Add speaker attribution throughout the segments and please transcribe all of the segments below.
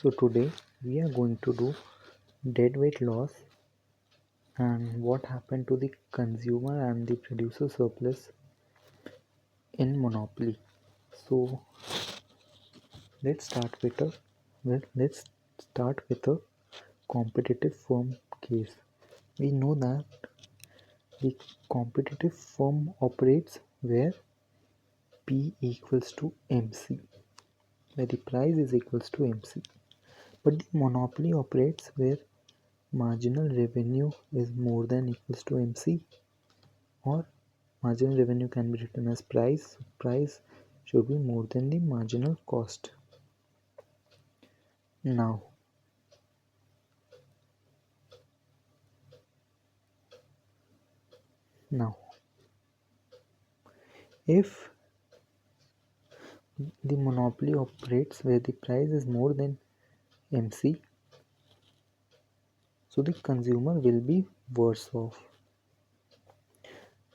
Speaker 1: So today we are going to do deadweight loss and what happened to the consumer and the producer surplus in monopoly. So let's start with a competitive firm case. We know that the competitive firm operates where P equals to MC, where the price is equals to MC. But the monopoly operates where marginal revenue is more than equals to MC, or marginal revenue can be written as price. Price should be more than the marginal cost. Now if the monopoly operates where the price is more than MC, so the consumer will be worse off.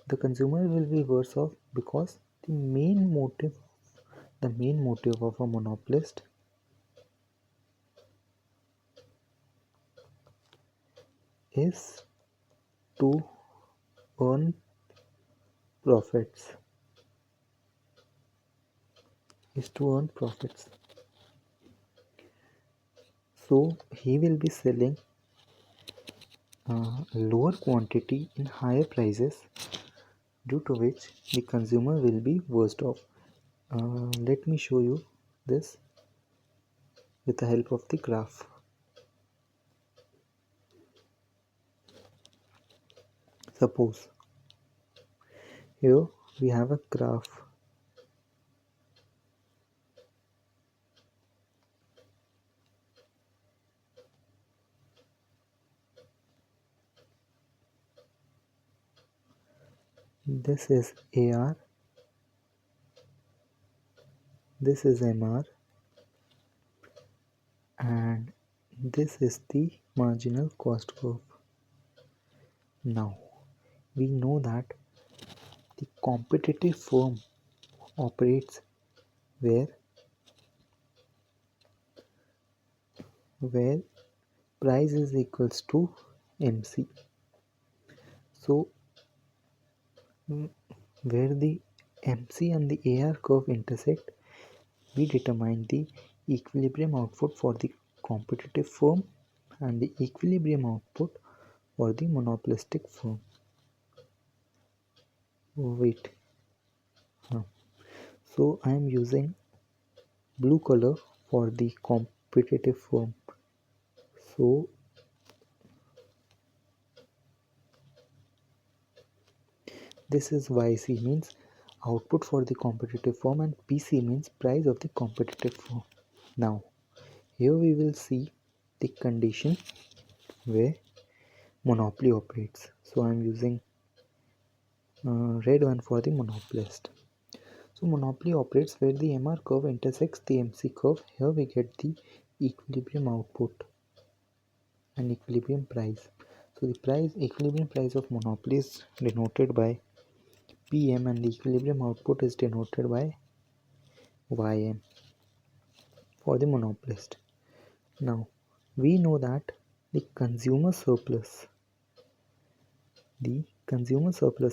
Speaker 1: The consumer will be worse off because the main motive of a monopolist is to earn profits. So he will be selling lower quantity in higher prices, due to which the consumer will be worst off. Let me show you this with the help of the graph. Suppose here we have a graph. This is AR, this is MR, and this is the marginal cost curve. Now we know that the competitive firm operates where price is equals to MC. So where the MC and the AR curve intersect, we determine the equilibrium output for the competitive firm and the equilibrium output for the monopolistic firm. Wait, so I am using blue color for the competitive firm. So this is YC, means output for the competitive firm, and PC means price of the competitive firm. Now here we will see the condition where monopoly operates. So I am using red one for the monopolist. So monopoly operates where the MR curve intersects the MC curve. Here we get the equilibrium output and equilibrium price. So the equilibrium price of monopoly is denoted by PM and the equilibrium output is denoted by YM for the monopolist. Now we know that the consumer surplus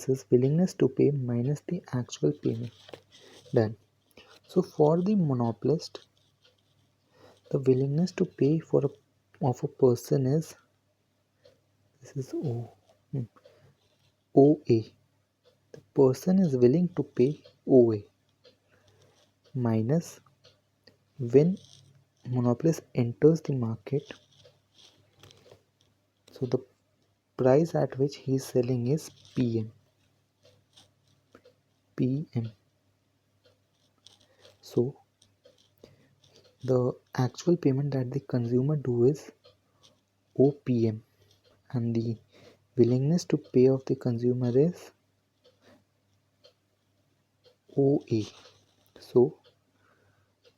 Speaker 1: is willingness to pay minus the actual payment done. So for the monopolist, the willingness to pay of a person is, this is OA. The person is willing to pay OA minus when monopolist enters the market. So the price at which he is selling is PM. So the actual payment that the consumer do is OPM, and the willingness to pay of the consumer is OA. So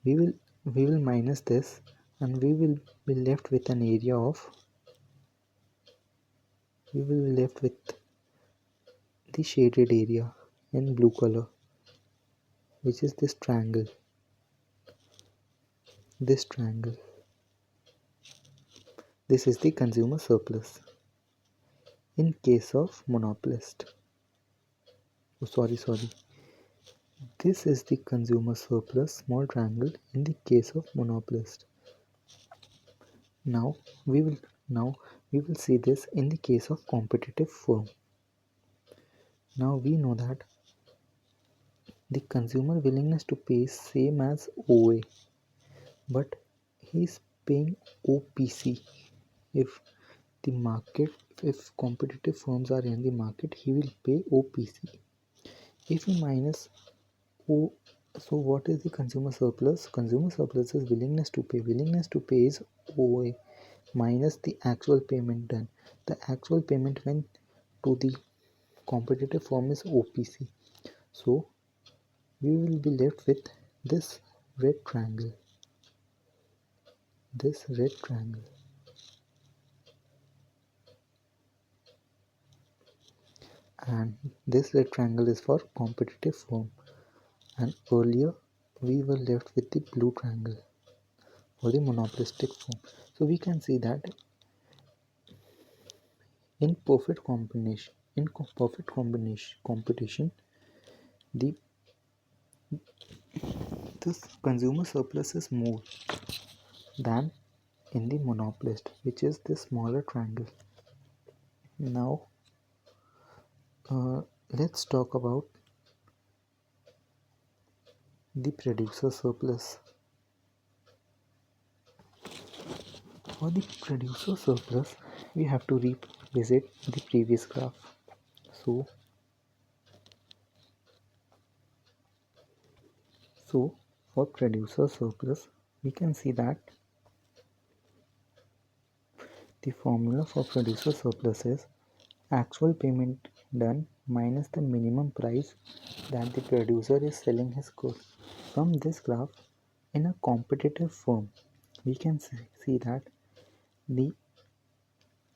Speaker 1: we will minus this and we will be left with an area of, we will be left with the shaded area in blue color, which is this triangle. This is the consumer surplus. In case of monopolist, oh, sorry, this is the consumer surplus, small triangle, in the case of monopolist. Now we will now we will see this in the case of competitive firm. Now we know that the consumer willingness to pay is same as OA, but he is paying OPC. If the market, if competitive firms are in the market, he will pay OPC. If he minus O, so what is the consumer surplus? Consumer surplus is willingness to pay. Willingness to pay is OA minus the actual payment done. The actual payment when to the competitive firm is OPC. So we will be left with this red triangle. This red triangle. And this red triangle is for competitive firm. And earlier we were left with the blue triangle for the monopolistic firm. So we can see that in perfect combination, competition, the this consumer surplus is more than in the monopolist, which is the smaller triangle. Now let's talk about the producer surplus. For the producer surplus, we have to revisit the previous graph. So for producer surplus, we can see that the formula for producer surplus is actual payment done minus the minimum price that the producer is selling his goods. From this graph, in a competitive firm, we can see that the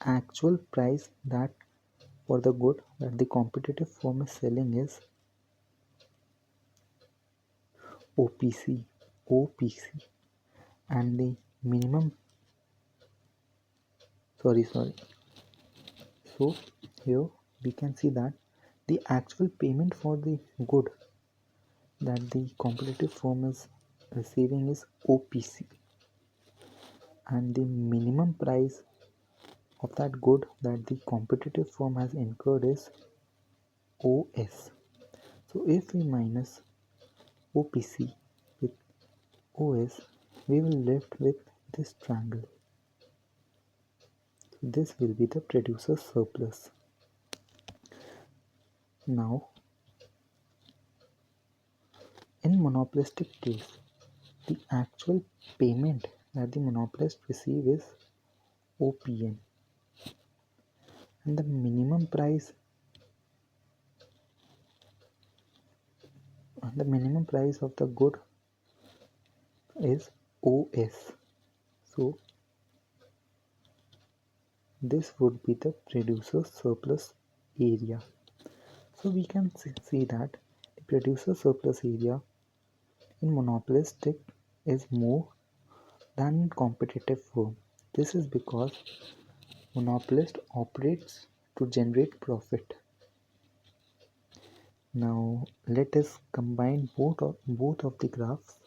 Speaker 1: actual price that for the good that the competitive firm is selling is OPC, and the minimum, sorry. So here we can see that the actual payment for the good that the competitive firm is receiving is OPC, and the minimum price of that good that the competitive firm has incurred is OS. So if we minus OPC with OS, we will left with this triangle. So this will be the producer surplus. Now, in monopolistic case, the actual payment that the monopolist receive is OPM, and the minimum price of the good is OS. So this would be the producer surplus area. So we can see that the producer surplus area in monopolistic is more than in competitive firm. This is because monopolist operates to generate profit. Now let us combine both of the graphs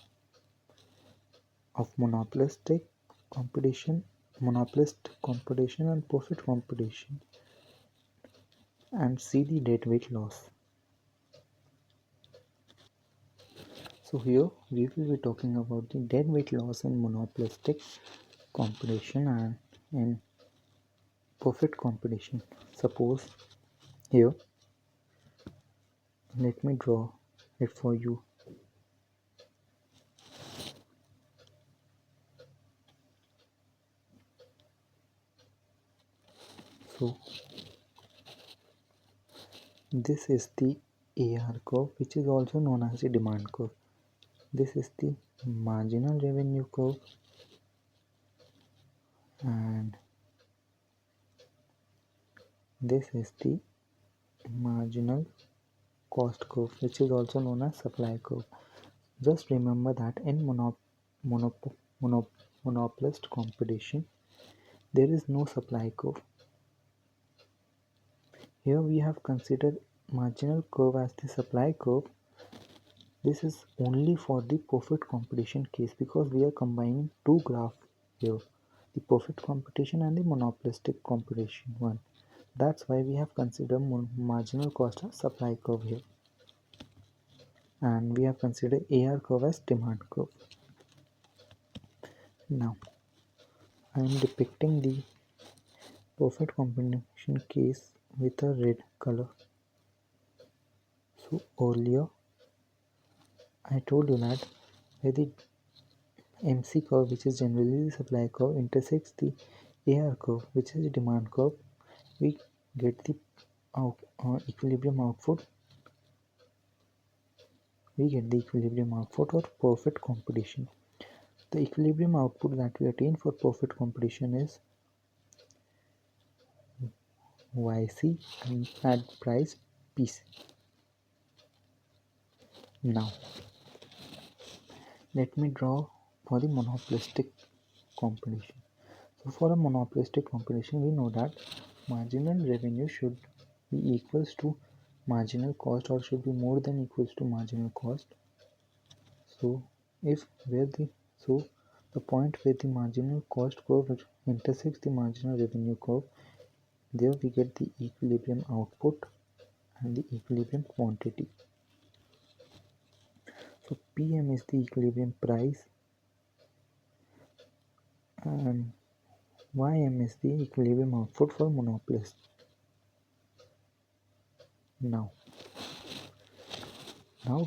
Speaker 1: of monopolist competition and profit competition and see the deadweight loss. So here we will be talking about the deadweight loss in monopolistic competition and in profit competition. Suppose here, let me draw it for you. So this is the AR curve, which is also known as the demand curve. This is the marginal revenue curve, and this is the marginal cost curve, which is also known as supply curve. Just remember that in monopolist competition, there is no supply curve. Here we have considered marginal curve as the supply curve. This is only for the perfect competition case because we are combining two graphs here, the perfect competition and the monopolistic competition one. That's why we have considered marginal cost as supply curve here, and we have considered AR curve as demand curve. Now I am depicting the perfect competition case with a red color. So earlier I told you that where the MC curve, which is generally the supply curve, intersects the AR curve, which is the demand curve, we get the equilibrium output. We get the equilibrium output or perfect competition. The equilibrium output that we attain for perfect competition is YC and at price PC. Now, let me draw for the monopolistic competition. So for a monopolistic competition, we know that marginal revenue should be equals to marginal cost or should be more than equals to marginal cost. So if where the so the point where the marginal cost curve intersects the marginal revenue curve, there we get the equilibrium output and the equilibrium quantity. So PM is the equilibrium price and YM is the equilibrium output for monopolist. Now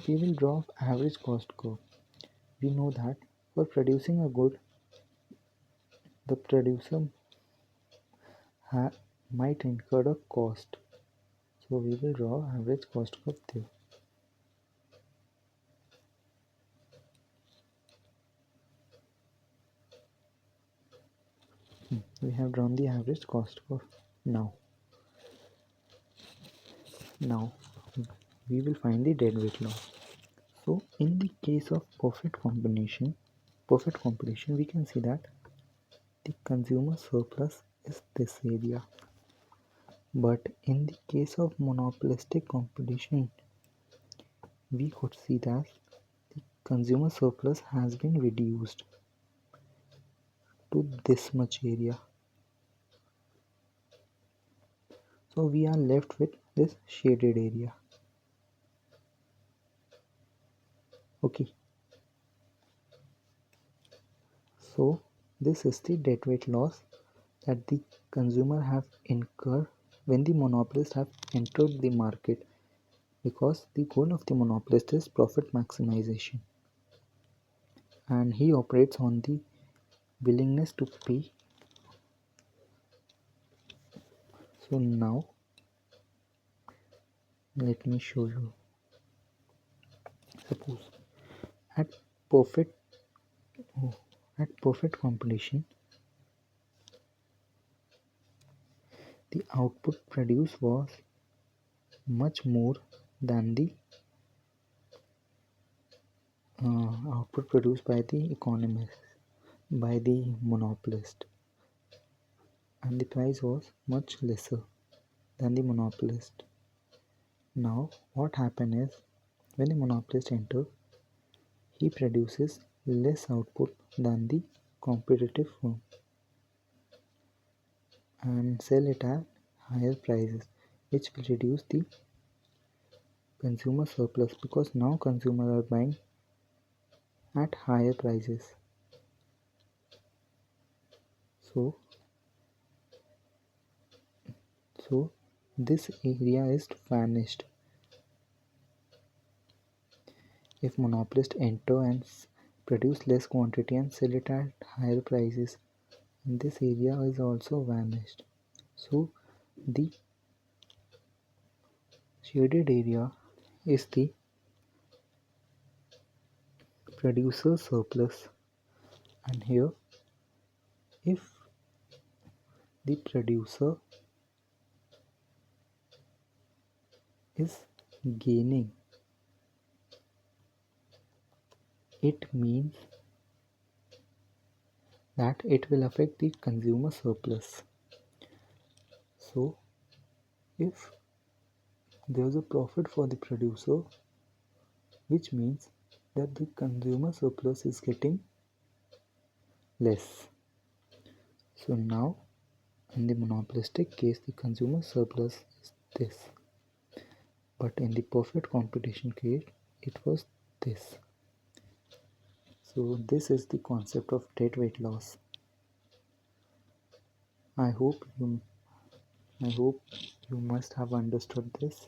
Speaker 1: we will draw average cost curve. We know that for producing a good, the producer might incur a cost. So we will draw average cost curve there. We have drawn the average cost curve. Now we will find the deadweight loss. So in the case of perfect competition, we can see that the consumer surplus is this area. But in the case of monopolistic competition, we could see that the consumer surplus has been reduced to this much area. So we are left with this shaded area. Okay. So this is the deadweight loss that the consumer have incurred when the monopolist have entered the market, because the goal of the monopolist is profit maximization and he operates on the willingness to pay. So now let me show you. Suppose at perfect competition, the output produced was much more than the output produced by the economist, by the monopolist, and the price was much lesser than the monopolist. Now what happens is, when the monopolist enters, he produces less output than the competitive firm and sell it at higher prices, which will reduce the consumer surplus because now consumers are buying at higher prices. So this area is vanished. If monopolists enter and produce less quantity and sell it at higher prices, this area is also vanished. So the shaded area is the producer surplus, and here if the producer is gaining, it means that it will affect the consumer surplus. So if there's a profit for the producer, which means that the consumer surplus is getting less. So now in the monopolistic case the consumer surplus is this, but in the perfect competition case it was this. So this is the concept of deadweight loss. I hope you I hope you must have understood this.